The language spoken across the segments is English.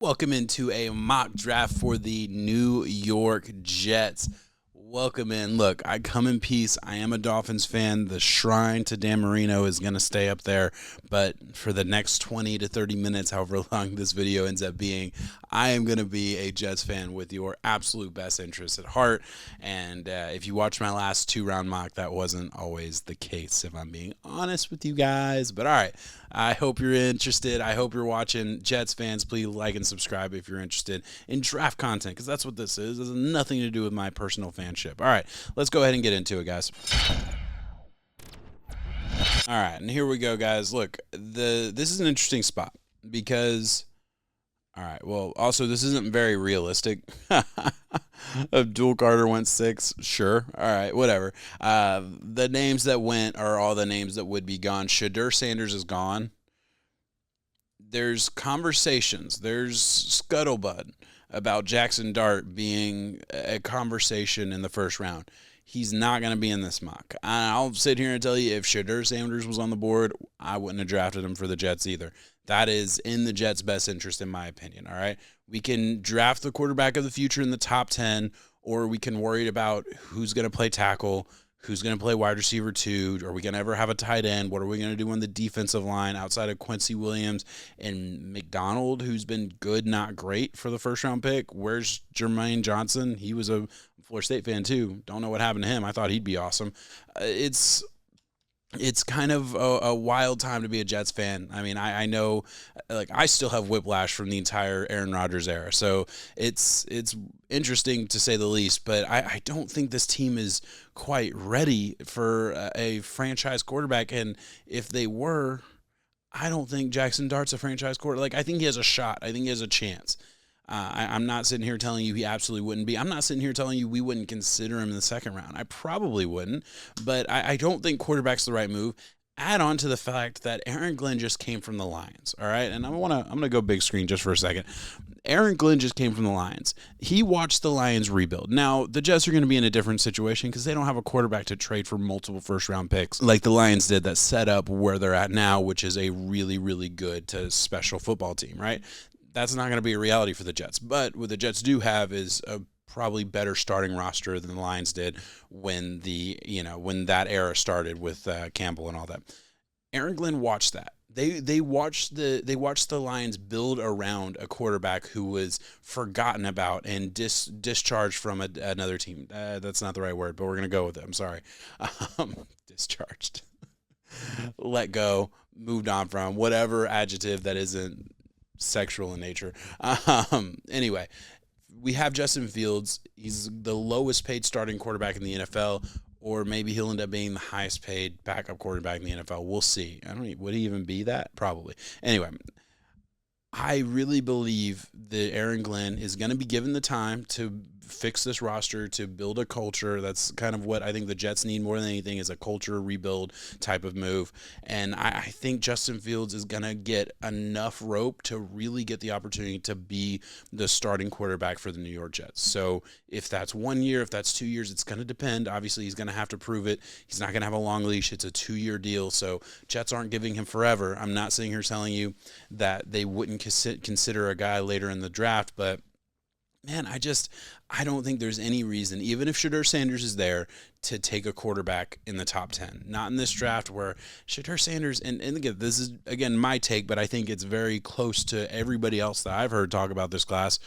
Welcome into a mock draft for the New York Jets. Welcome in. Look, I come in peace. I am a Dolphins fan. The shrine to Dan Marino is going to stay up there. But for the next 20 to 30 minutes, however long this video ends up being, I am going to be a Jets fan with your absolute best interests at heart. And if you watched my last 2-round mock, that wasn't always the case, if I'm being honest with you guys. But all right, I hope you're interested. I hope you're watching. Jets fans, please like and subscribe if you're interested in draft content, because that's what this is. It has nothing to do with my personal fanship. All right, let's go ahead and get into it, guys. All right, and here we go, guys. Look, this is an interesting spot because, all right, well, also this isn't very realistic. Abdul Carter went 6, sure. All right, whatever. The names that went are all the names that would be gone. Shedeur Sanders is gone. There's conversations. There's scuttlebutt about Jackson Dart being a conversation in the first round. He's not going to be in this mock. I'll sit here and tell you, if Shedeur Sanders was on the board, I wouldn't have drafted him for the Jets either. That is in the Jets' best interest, in my opinion, all right? We can draft the quarterback of the future in the top 10, or we can worry about who's going to play tackle, who's going to play wide receiver 2? Are we going to ever have a tight end? What are we going to do on the defensive line outside of Quincy Williams and McDonald, who's been good, not great for the first-round pick? Where's Jermaine Johnson? He was a Florida State fan, too. Don't know what happened to him. I thought he'd be awesome. It's kind of a wild time to be a Jets fan. I mean, I know, like, I still have whiplash from the entire Aaron Rodgers era. So it's interesting to say the least, but I don't think this team is quite ready for a franchise quarterback. And if they were, I don't think Jackson Dart's a franchise quarterback. Like, I think he has a shot. I think he has a chance. I'm not sitting here telling you he absolutely wouldn't be. I'm not sitting here telling you we wouldn't consider him in the second round. I probably wouldn't, but I don't think quarterback's the right move. Add on to the fact that Aaron Glenn just came from the Lions, all right? And I'm gonna go big screen just for a second. Aaron Glenn just came from the Lions. He watched the Lions rebuild. Now, the Jets are going to be in a different situation because they don't have a quarterback to trade for multiple first-round picks like the Lions did that set up where they're at now, which is a really, really good to special football team, right? That's not going to be a reality for the Jets. But what the Jets do have is a probably better starting roster than the Lions did when when that era started with Campbell and all that. Aaron Glenn watched that. They watched the Lions build around a quarterback who was forgotten about and discharged from another team. That's not the right word, but we're gonna go with it. I'm sorry. Discharged, let go, moved on from, whatever adjective that isn't sexual in nature. Anyway, we have Justin Fields. He's the lowest paid starting quarterback in the NFL, or maybe he'll end up being the highest paid backup quarterback in the NFL. We'll see. Would he even be that? Probably. Anyway, I really believe that Aaron Glenn is going to be given the time to fix this roster, to build a culture. That's kind of what I think the Jets need more than anything, is a culture rebuild type of move. And I think Justin Fields is going to get enough rope to really get the opportunity to be the starting quarterback for the New York Jets. So if that's 1 year, if that's 2 years, it's going to depend. Obviously, he's going to have to prove it. He's not going to have a long leash. It's a 2-year deal. So Jets aren't giving him forever. I'm not sitting here telling you that they wouldn't consider a guy later in the draft, but man, I don't think there's any reason, even if Shedeur Sanders is there, to take a quarterback in the top 10. Not in this draft where Shedeur Sanders, and again, this is, again, my take, but I think it's very close to everybody else that I've heard talk about this class.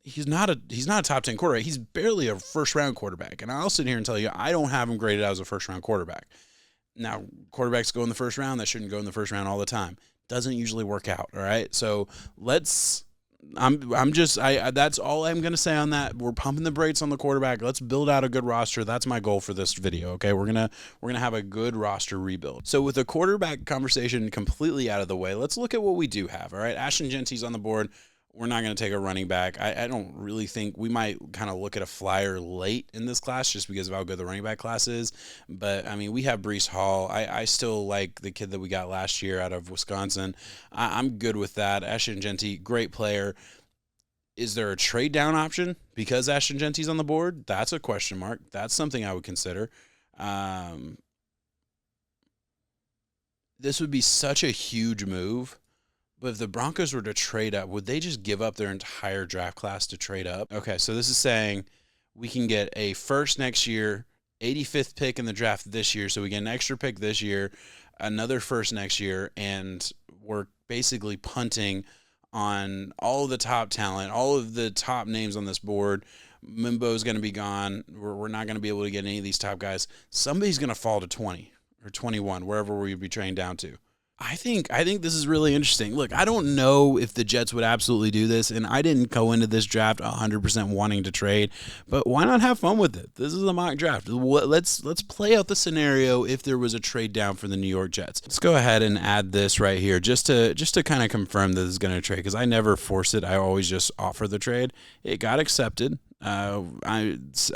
He's not a top 10 quarterback. He's barely a first-round quarterback. And I'll sit here and tell you, I don't have him graded out as a first-round quarterback. Now, quarterbacks go in the first round. That shouldn't go in the first round all the time. Doesn't usually work out, all right? So that's all I'm going to say on that. We're pumping the brakes on the quarterback. Let's build out a good roster. That's my goal for this video, okay? We're going to have a good roster rebuild. So with the quarterback conversation completely out of the way, let's look at what we do have, all right? Ashton Genty's on the board. We're not going to take a running back. I don't really think we might kind of look at a flyer late in this class just because of how good the running back class is. But, I mean, we have Breece Hall. I still like the kid that we got last year out of Wisconsin. I'm good with that. Ashton Genty, great player. Is there a trade down option because Ashton Genty's on the board? That's a question mark. That's something I would consider. This would be such a huge move. But if the Broncos were to trade up, would they just give up their entire draft class to trade up? Okay, so this is saying we can get a first next year, 85th pick in the draft this year, so we get an extra pick this year, another first next year, and we're basically punting on all of the top talent, all of the top names on this board. Mimbo is going to be gone. We're not going to be able to get any of these top guys. Somebody's going to fall to 20 or 21, wherever we'd be trained down to. I think this is really interesting. Look, I don't know if the Jets would absolutely do this, and I didn't go into this draft 100% wanting to trade, but why not have fun with it? This is a mock draft. Let's play out the scenario if there was a trade down for the New York Jets. Let's go ahead and add this right here just to kind of confirm that this is going to trade, because I never force it. I always just offer the trade. It got accepted. I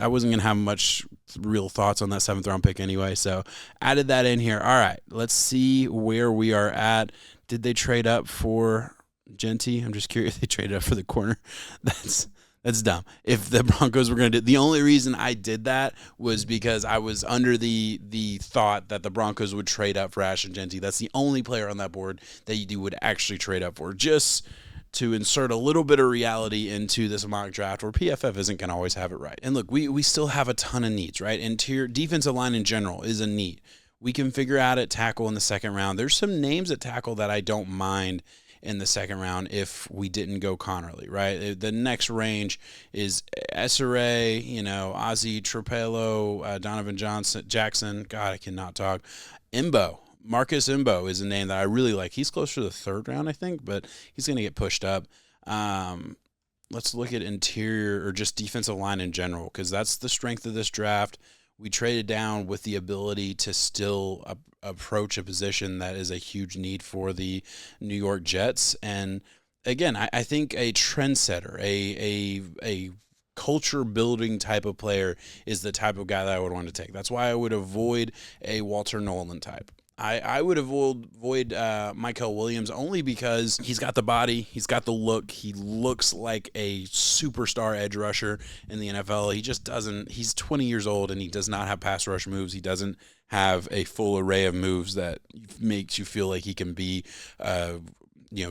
wasn't going to have much real thoughts on that 7th round pick anyway, so added that in here. All right, let's see where we are at. Did they trade up for Genty? I'm just curious if they traded up for the corner. That's dumb. If the Broncos were going to do, the only reason I did that was because I was under the thought that the Broncos would trade up for Ashton Genty. That's the only player on that board that you would actually trade up for, just to insert a little bit of reality into this mock draft where PFF isn't going to always have it right. And look, we still have a ton of needs, right? Interior defensive line in general is a need. We can figure out at tackle in the 2nd round. There's some names at tackle that I don't mind in the 2nd round if we didn't go Connerly, right? The next range is Essere, Ozzie Tropelo, Donovan Jackson. God, I cannot talk. Imbo. Marcus Imbo is a name that I really like. He's closer to the 3rd round, I think, but he's going to get pushed up. Let's look at interior or just defensive line in general, because that's the strength of this draft. We traded down with the ability to still approach a position that is a huge need for the New York Jets. And again, I think a trendsetter, a culture building type of player is the type of guy that I would want to take. That's why I would avoid a Walter Nolan type. I would avoid Mykel Williams only because he's got the body, he's got the look, he looks like a superstar edge rusher in the NFL. He just doesn't. He's 20 years old and he does not have pass rush moves. He doesn't have a full array of moves that makes you feel like he can be,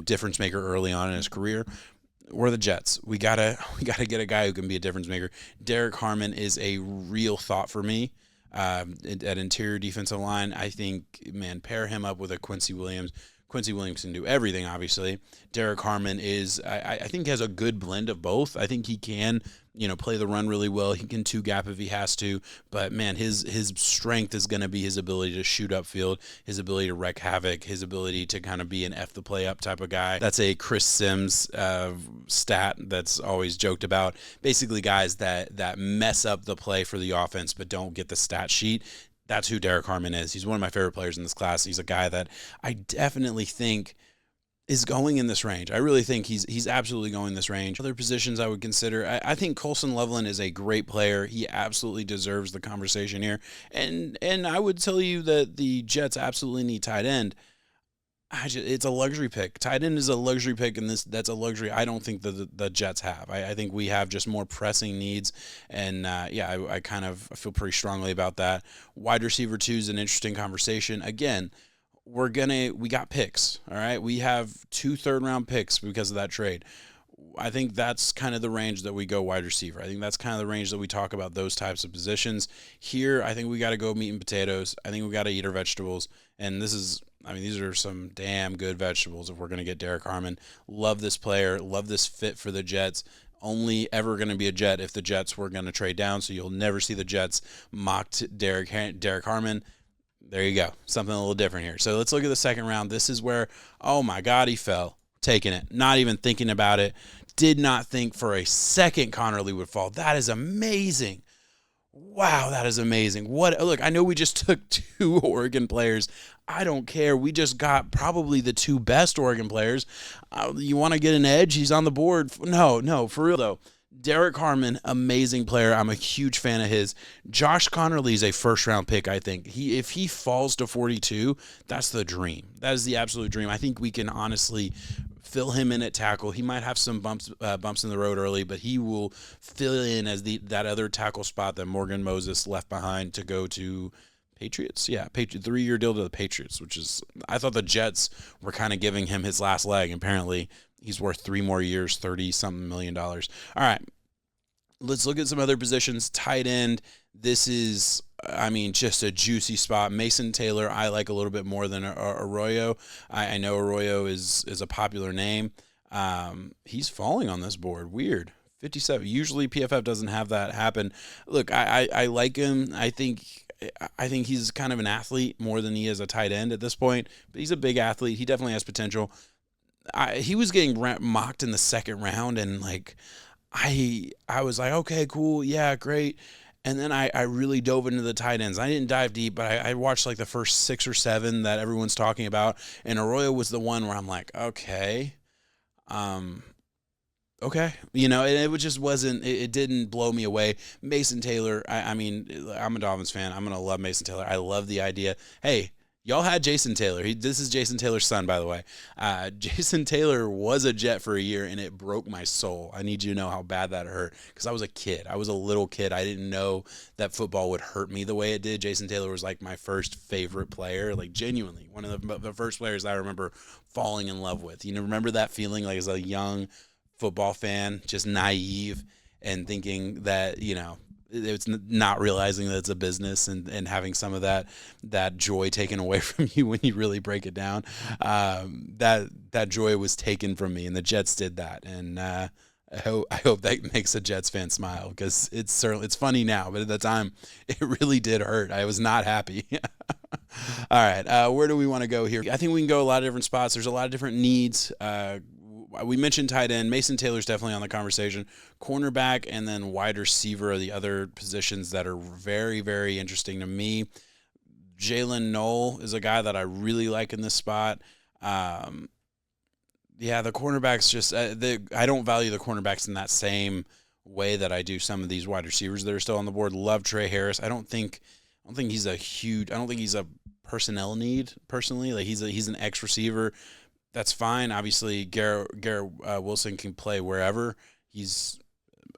difference maker early on in his career. We're the Jets. We gotta get a guy who can be a difference maker. Derek Harmon is a real thought for me. At interior defensive line, I think, pair him up with a Quincy Williams. Quincy Williams can do everything, obviously. Derek Harmon is, I think, has a good blend of both. I think he can, play the run really well. He can two-gap if he has to. But, his strength is going to be his ability to shoot upfield, his ability to wreak havoc, his ability to kind of be an F the play up type of guy. That's a Chris Sims stat that's always joked about. Basically, guys that mess up the play for the offense but don't get the stat sheet. That's who Derek Harmon is. He's one of my favorite players in this class. He's a guy that I definitely think is going in this range. I really think he's absolutely going this range. Other positions I would consider, I think Colson Loveland is a great player. He absolutely deserves the conversation here. And I would tell you that the Jets absolutely need tight end. It's a luxury pick. Tight end is a luxury pick, and that's a luxury I don't think the Jets have. I think we have just more pressing needs, and I kind of feel pretty strongly about that. Wide receiver 2 is an interesting conversation. Again, we got picks, all right? We have 2 third-round picks because of that trade. I think that's kind of the range that we go wide receiver. I think that's kind of the range that we talk about those types of positions. Here, I think we got to go meat and potatoes. I think we got to eat our vegetables, and these are some damn good vegetables if we're going to get Derek Harmon. Love this player. Love this fit for the Jets. Only ever going to be a Jet if the Jets were going to trade down, so you'll never see the Jets mocked Derek Harmon. There you go. Something a little different here. So let's look at the 2nd round. This is where, oh my God, he fell. Taking it. Not even thinking about it. Did not think for a second Connerly would fall. That is amazing. Wow, that is amazing. Look, I know we just took 2 Oregon players. I don't care. We just got probably the 2 best Oregon players. You want to get an edge? He's on the board. No, for real though. Derek Harmon, amazing player. I'm a huge fan of his. Josh Connerly is a first-round pick, I think. If he falls to 42, that's the dream. That is the absolute dream. I think we can honestly fill him in at tackle. He might have some bumps in the road early, but he will fill in as that other tackle spot that Morgan Moses left behind to go to Patriots. Yeah, 3-year deal to the Patriots, which is, I thought the Jets were kind of giving him his last leg. Apparently, he's worth 3 more years, $30-something million. All right, let's look at some other positions. Tight end. This is, I mean, just a juicy spot. Mason Taylor, I like a little bit more than Arroyo. I know Arroyo is a popular name. He's falling on this board. Weird. 57. Usually PFF doesn't have that happen. Look, I like him. I think he's kind of an athlete more than he is a tight end at this point. But he's a big athlete. He definitely has potential. He was getting mocked in the second round, and like I was like, okay, cool, yeah, great. And then I really dove into the tight ends. I didn't dive deep, but I watched like the first 6 or 7 that everyone's talking about. And Arroyo was the one where I'm like, okay. Okay. You know, and it just wasn't, it didn't blow me away. Mason Taylor, I mean, I'm a Dolphins fan. I'm going to love Mason Taylor. I love the idea. Hey, y'all had Jason Taylor. This is Jason Taylor's son, by the way. Jason Taylor was a Jet for a year, and it broke my soul. I need you to know how bad that hurt, because I was a kid. I was a little kid. I didn't know that football would hurt me the way it did. Jason Taylor was like my first favorite player, like genuinely one of the first players I remember falling in love with. You know, remember that feeling, like as a young football fan, just naive and thinking that, you know, it's not realizing that it's a business, and having some of that joy taken away from you when you really break it down. That joy was taken from me, and the Jets did that. And I hope that makes a Jets fan smile, because it's funny now, but at the time it really did hurt. I was not happy. All right, where do we want to go here? I think we can go a lot of different spots. There's a lot of different needs. We mentioned tight end. Mason Taylor's definitely on the conversation. Cornerback and then wide receiver are the other positions that are very, very interesting to me. Jalen Knoll is a guy that I really like in this spot. Yeah, the cornerbacks just I don't value the cornerbacks in that same way that I do some of these wide receivers that are still on the board. Love Trey Harris. I don't think he's a personnel need personally. Like he's an X receiver. That's fine. Obviously, Garrett Wilson can play wherever. He's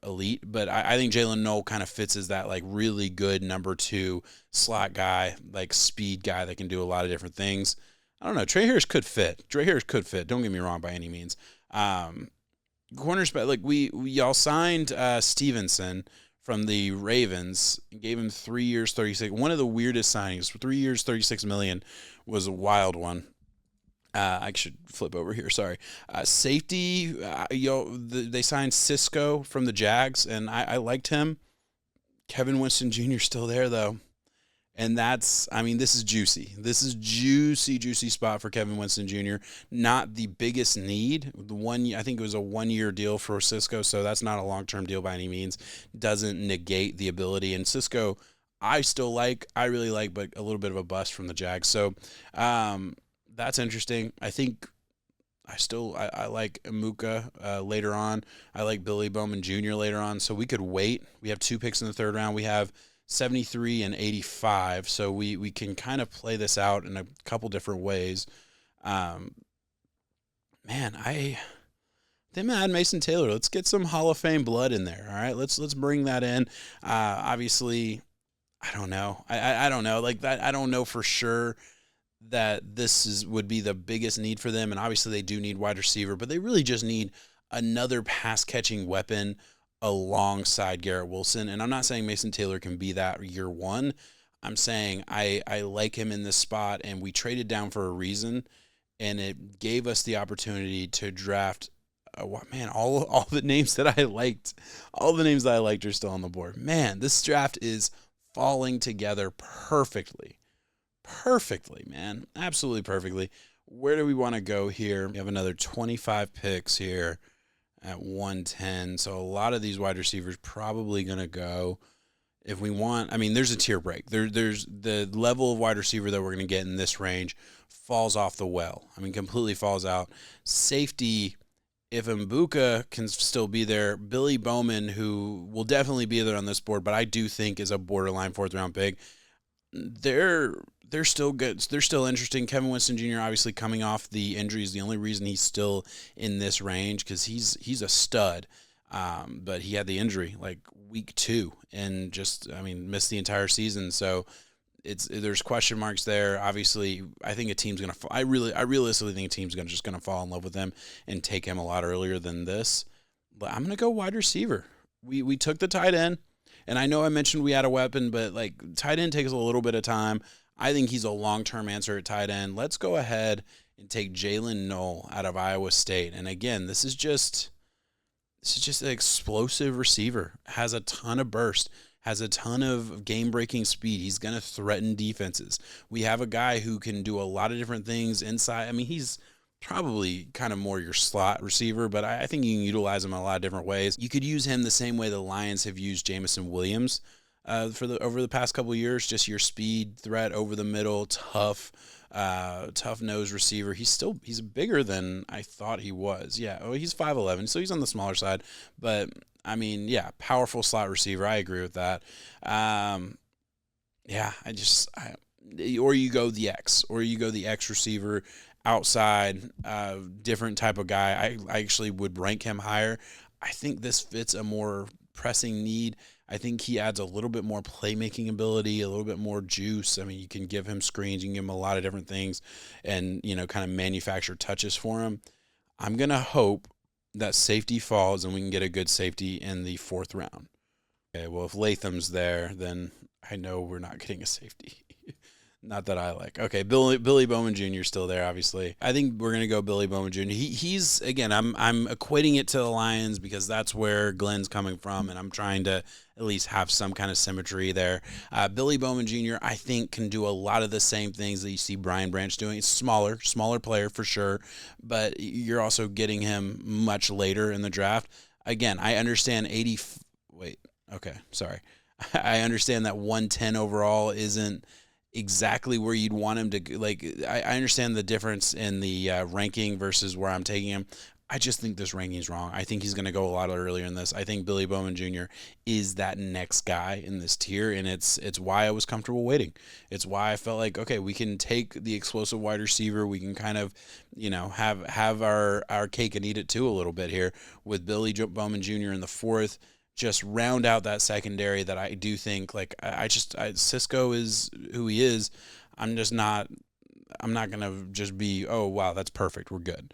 elite. But I think Jalen Knoll kind of fits as that like really good number 2 slot guy, like speed guy that can do a lot of different things. I don't know. Trey Harris could fit. Don't get me wrong by any means. Corners, but like y'all signed Stevenson from the Ravens, gave him 3 years, 36. One of the weirdest signings. 3 years, $36 million was a wild one. I should flip over here. Sorry. Safety, they signed Cisco from the Jags, and I liked him. Kevin Winston Jr. still there, though. And this is juicy. This is juicy spot for Kevin Winston Jr. Not the biggest need. I think it was a 1-year deal for Cisco, so that's not a long-term deal by any means. Doesn't negate the ability. And Cisco, I really like, but a little bit of a bust from the Jags. So, that's interesting. I think I like Amuka later on. I like Billy Bowman Jr. later on. So we could wait. We have 2 picks in the 3rd round. We have 73 and 85. So we can kind of play this out in a couple different ways. They add Mason Taylor. Let's get some Hall of Fame blood in there. All right, let's bring that in. Obviously, I don't know. I don't know. Like that, I don't know for sure that would be the biggest need for them. And obviously they do need wide receiver, but they really just need another pass catching weapon alongside Garrett Wilson. And I'm not saying Mason Taylor can be that year 1. I'm saying I like him in this spot, and we traded down for a reason, and it gave us the opportunity to draft all the names that I liked. All the names that I liked are still on the board. Man, this draft is falling together perfectly. Perfectly, man. Absolutely perfectly. Where do we want to go here? We have another 25 picks here at 110. So a lot of these wide receivers probably going to go. If we want, there's a tier break. There's the level of wide receiver that we're going to get in this range falls off the well. Completely falls out. Safety, if Mbuka can still be there, Billy Bowman, who will definitely be there on this board, but I do think is a borderline 4th round pick. They're still good. They're still interesting. Kevin Winston Jr. obviously coming off the injury is the only reason he's still in this range, because he's a stud. But he had the injury like week 2 and just missed the entire season. So there's question marks there. Obviously, I think a team's gonna. I realistically think a team's gonna fall in love with him and take him a lot earlier than this. But I'm gonna go wide receiver. We took the tight end, and I know I mentioned we had a weapon, but like tight end takes a little bit of time. I think he's a long-term answer at tight end. Let's go ahead and take Jalen Knoll out of Iowa State. And again, this is just an explosive receiver. Has a ton of burst. Has a ton of game-breaking speed. He's going to threaten defenses. We have a guy who can do a lot of different things inside. I mean, he's probably kind of more your slot receiver, but I think you can utilize him in a lot of different ways. You could use him the same way the Lions have used Jamison Williams over the past couple of years. Just your speed threat over the middle, tough nose receiver. He's bigger than I thought he was. Yeah, he's 5'11", so he's on the smaller side, but I mean, yeah, powerful slot receiver. I agree with that. Yeah, or you go the X receiver outside, different type of guy. I actually would rank him higher. I think this fits a more pressing need. I think he adds a little bit more playmaking ability, a little bit more juice. I mean, you can give him screens, you can give him a lot of different things and, kind of manufacture touches for him. I'm going to hope that safety falls and we can get a good safety in the 4th round. Okay, well, if Latham's there, then I know we're not getting a safety. Not that I like. Okay, Billy Bowman Jr. is still there, obviously. I think we're going to go Billy Bowman Jr. He's, again, I'm equating it to the Lions because that's where Glenn's coming from, and I'm trying to at least have some kind of symmetry there. Billy Bowman Jr., I think, can do a lot of the same things that you see Brian Branch doing. It's smaller player for sure, but you're also getting him much later in the draft. Again, I understand I understand that 110 overall isn't exactly where you'd want him to. Like, I understand the difference in the ranking versus where I'm taking him. I just think this ranking is wrong. I think he's going to go a lot earlier in this. I think Billy Bowman Jr. is that next guy in this tier, and it's why I was comfortable waiting. It's why I felt like, okay, we can take the explosive wide receiver. We can kind of, have our cake and eat it too a little bit here with Billy Bowman Jr. in the 4th. Just round out that secondary that I do think, like, Cisco is who he is. I'm not going to just be, oh, wow, that's perfect, we're good.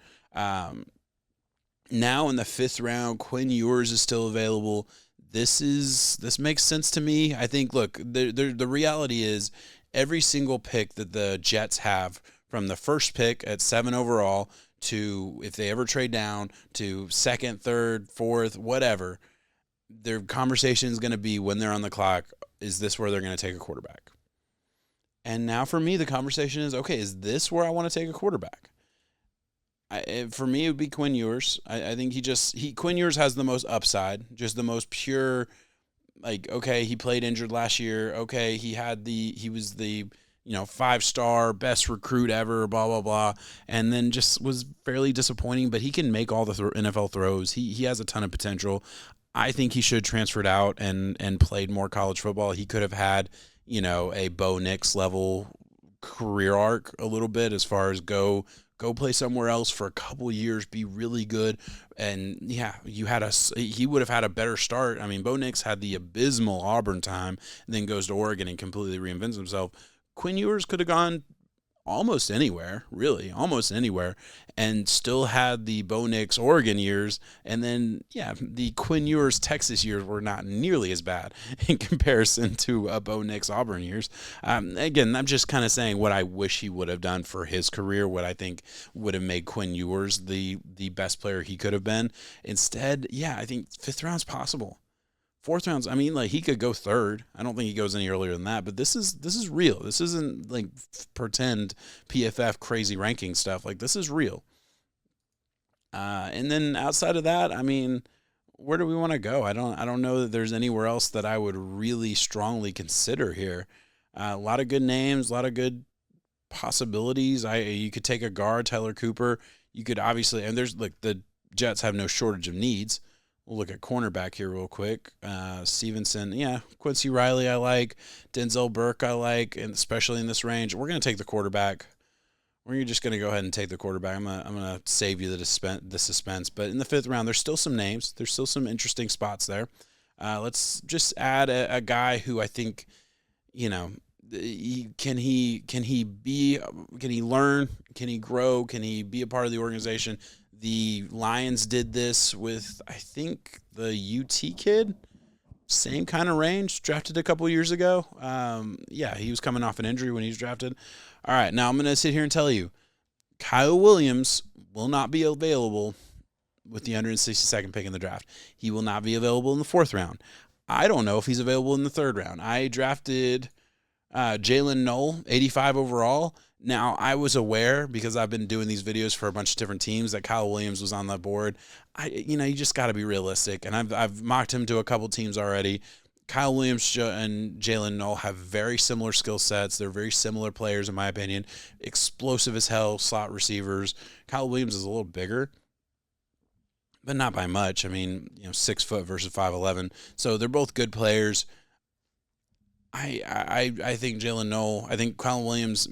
Now in the 5th round, Quinn Ewers is still available. This makes sense to me. I think, look, the reality is every single pick that the Jets have, from the first pick at 7 overall to, if they ever trade down, to 2nd, 3rd, 4th, whatever, their conversation is going to be when they're on the clock, is this where they're going to take a quarterback? And now for me, the conversation is, okay, is this where I want to take a quarterback? For me, it would be Quinn Ewers. I think Quinn Ewers has the most upside, just the most pure, like, okay, he played injured last year. Okay, he was the 5-star best recruit ever, blah, blah, blah. And then just was fairly disappointing, but he can make all the NFL throws. He has a ton of potential. I think he should have transferred out and played more college football. He could have had, a Bo Nix level career arc a little bit, as far as go play somewhere else for a couple of years, be really good. And yeah, he would have had a better start. I mean, Bo Nix had the abysmal Auburn time and then goes to Oregon and completely reinvents himself. Quinn Ewers could have gone almost anywhere, and still had the Bo Nix Oregon years. And then, yeah, the Quinn Ewers Texas years were not nearly as bad in comparison to Bo Nix Auburn years. Again, I'm just kind of saying what I wish he would have done for his career, what I think would have made Quinn Ewers the best player he could have been. Instead, yeah, I think 5th round's possible. 4th rounds, I mean, like, he could go 3rd. I don't think he goes any earlier than that, but this is real. This isn't like pretend PFF crazy ranking stuff. Like, this is real. And then outside of that, I mean, where do we want to go? I don't know that there's anywhere else that I would really strongly consider here. A lot of good names, a lot of good possibilities. You could take a guard, Tyler Cooper. You could obviously, and there's, like, the Jets have no shortage of needs. We'll look at cornerback here real quick. Stevenson, yeah. Quincy Riley I like. Denzel Burke I like, and especially in this range. We're going to take the quarterback. We're just going to go ahead and take the quarterback. I'm going to save you the suspense. But in the 5th round, there's still some names. There's still some interesting spots there. Let's just add a guy who I think, Can he learn? Can he grow? Can he be a part of the organization? The Lions did this with, I think, the UT kid, same kind of range, drafted a couple years ago. Yeah, he was coming off an injury when he was drafted. All right, now I'm going to sit here and tell you, Kyle Williams will not be available with the 162nd pick in the draft. He will not be available in the 4th round. I don't know if he's available in the 3rd round. I drafted Jalen Knoll, 85 overall. Now, I was aware, because I've been doing these videos for a bunch of different teams, that Kyle Williams was on that board. You just got to be realistic, and I've mocked him to a couple teams already. Kyle Williams and Jalen Knoll have very similar skill sets. They're very similar players, in my opinion. Explosive as hell, slot receivers. Kyle Williams is a little bigger, but not by much. I mean, 6 foot versus 5'11". So they're both good players. I think Jalen Knoll. I think Kyle Williams.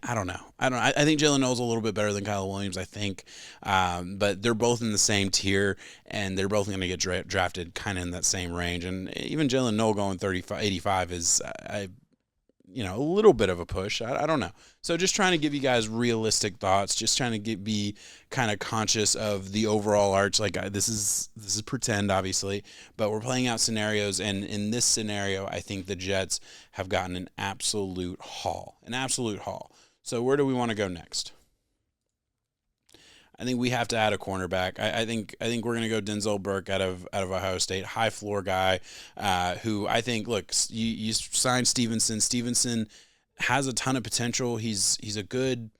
I don't know. I think Jalen Knoll's a little bit better than Kyle Williams, I think. But they're both in the same tier, and they're both going to get drafted kind of in that same range. And even Jalen Knoll going 85 is, a little bit of a push. I don't know. So just trying to give you guys realistic thoughts, just trying to be kind of conscious of the overall arch. Like, this is pretend, obviously, but we're playing out scenarios. And in this scenario, I think the Jets have gotten an absolute haul. So where do we want to go next? I think we have to add a cornerback. I think we're going to go Denzel Burke out of Ohio State, high floor guy, who I think, look, you signed Stevenson. Stevenson has a ton of potential. He's a good.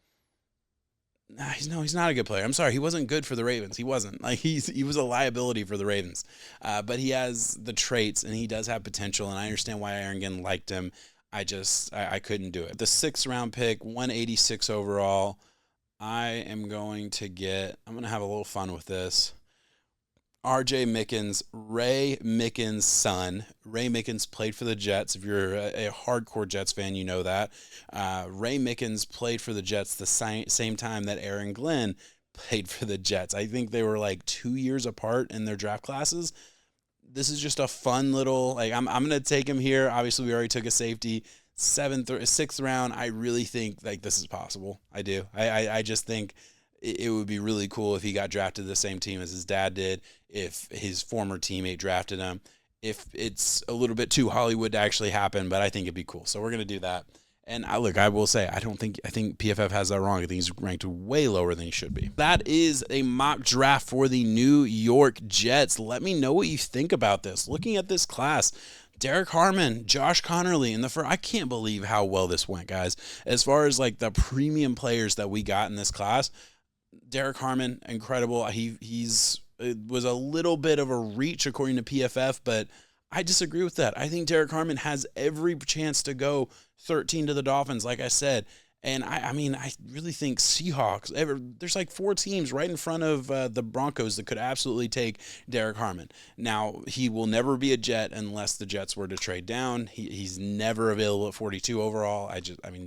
He's not a good player. I'm sorry, he wasn't good for the Ravens. He wasn't. Like, he was a liability for the Ravens. But he has the traits, and he does have potential. And I understand why Aaron Ginn liked him. I couldn't do it. The 6th round pick, 186 overall. I'm going to have a little fun with this. R.J. Mickens, Ray Mickens' son. Ray Mickens played for the Jets. If you're a hardcore Jets fan, you know that. Ray Mickens played for the Jets the same time that Aaron Glenn played for the Jets. I think they were like 2 years apart in their draft classes. This is just a fun little, I'm going to take him here. Obviously, we already took a safety. 6th round, I really think this is possible. I do. I just think it would be really cool if he got drafted to the same team as his dad did, if his former teammate drafted him. If it's a little bit too Hollywood to actually happen, but I think it'd be cool. So we're going to do that. And I will say, I think PFF has that wrong. I think he's ranked way lower than he should be. That is a mock draft for the New York Jets. Let me know what you think about this. Looking at this class, Derek Harmon, Josh Connerly in the first. I can't believe how well this went, guys. As far as the premium players that we got in this class, Derek Harmon, incredible. It was a little bit of a reach according to PFF, but I disagree with that. I think Derek Harmon has every chance to go 13 to the Dolphins, like I said. And I really think Seahawks, there's 4 teams right in front of the Broncos that could absolutely take Derek Harmon. Now, he will never be a Jet unless the Jets were to trade down. He's never available at 42 overall.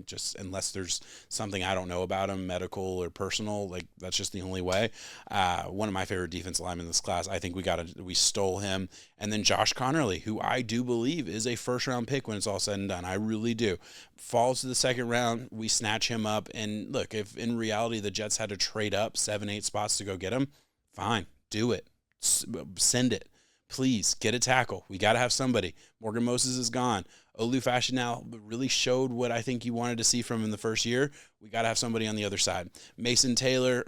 Just unless there's something I don't know about him, medical or personal, that's just the only way. One of my favorite defensive linemen in this class. I think we stole him. And then Josh Connerly, who I do believe is a first-round pick when it's all said and done. I really do. Falls to the 2nd round, we snatch him up. And look, if in reality the Jets had to trade up 7-8 spots to go get him, fine, do it. Send it. Please, get a tackle. We got to have somebody. Morgan Moses is gone. Olu Fashional really showed what I think you wanted to see from him in the first year. We got to have somebody on the other side. Mason Taylor,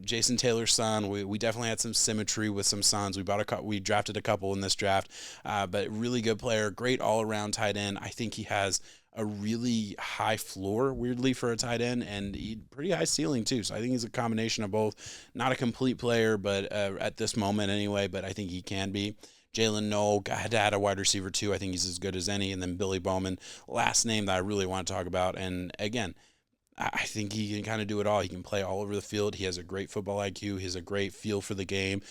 Jason Taylor's son. We definitely had some symmetry with some sons. We drafted a couple in this draft, but really good player, great all-around tight end. I think he has a really high floor, weirdly, for a tight end, and pretty high ceiling too. So I think he's a combination of both. Not a complete player, but at this moment anyway, but I think he can be. Jalen Knoll, had to add a wide receiver too. I think he's as good as any. And then Billy Bowman, last name that I really want to talk about. And again, I think he can kind of do it all. He can play all over the field. He has a great football IQ. He has a great feel for the game,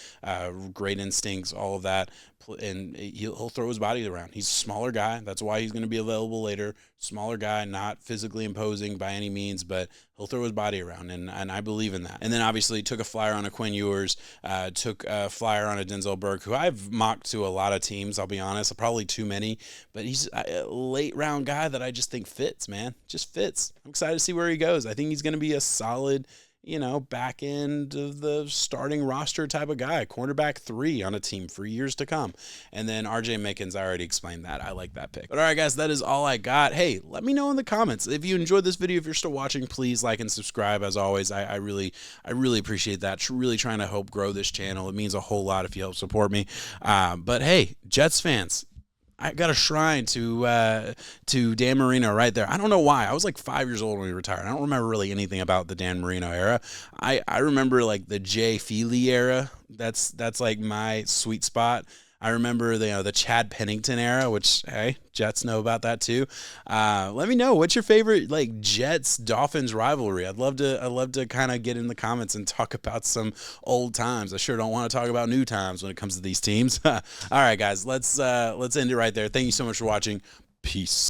great instincts, all of that. And he'll throw his body around. He's a smaller guy. That's why he's going to be available later. Smaller guy, not physically imposing by any means, but he'll throw his body around, and I believe in that. And then obviously took a flyer on a Quinn Ewers, took a flyer on a Denzel Burke, who I've mocked to a lot of teams, I'll be honest, probably too many, but he's a late round guy that I just think fits, man. Just fits. I'm excited to see where he goes. I think he's going to be a solid, back end of the starting roster type of guy, cornerback 3 on a team for years to come. And then RJ Mickens, I already explained that. I like that pick. But all right, guys, that is all I got. Hey, let me know in the comments if you enjoyed this video. If you're still watching, please like and subscribe. As always, I really appreciate that. Really trying to help grow this channel. It means a whole lot if you help support me. But hey, Jets fans, I got a shrine to Dan Marino right there. I don't know why. I was like 5 years old when he retired. I don't remember really anything about the Dan Marino era. I remember like the Jay Feely era. That's like my sweet spot. I remember the Chad Pennington era, which, hey, Jets know about that too. Let me know, what's your favorite like Jets Dolphins rivalry? I'd love to kind of get in the comments and talk about some old times. I sure don't want to talk about new times when it comes to these teams. All right, guys, let's end it right there. Thank you so much for watching. Peace.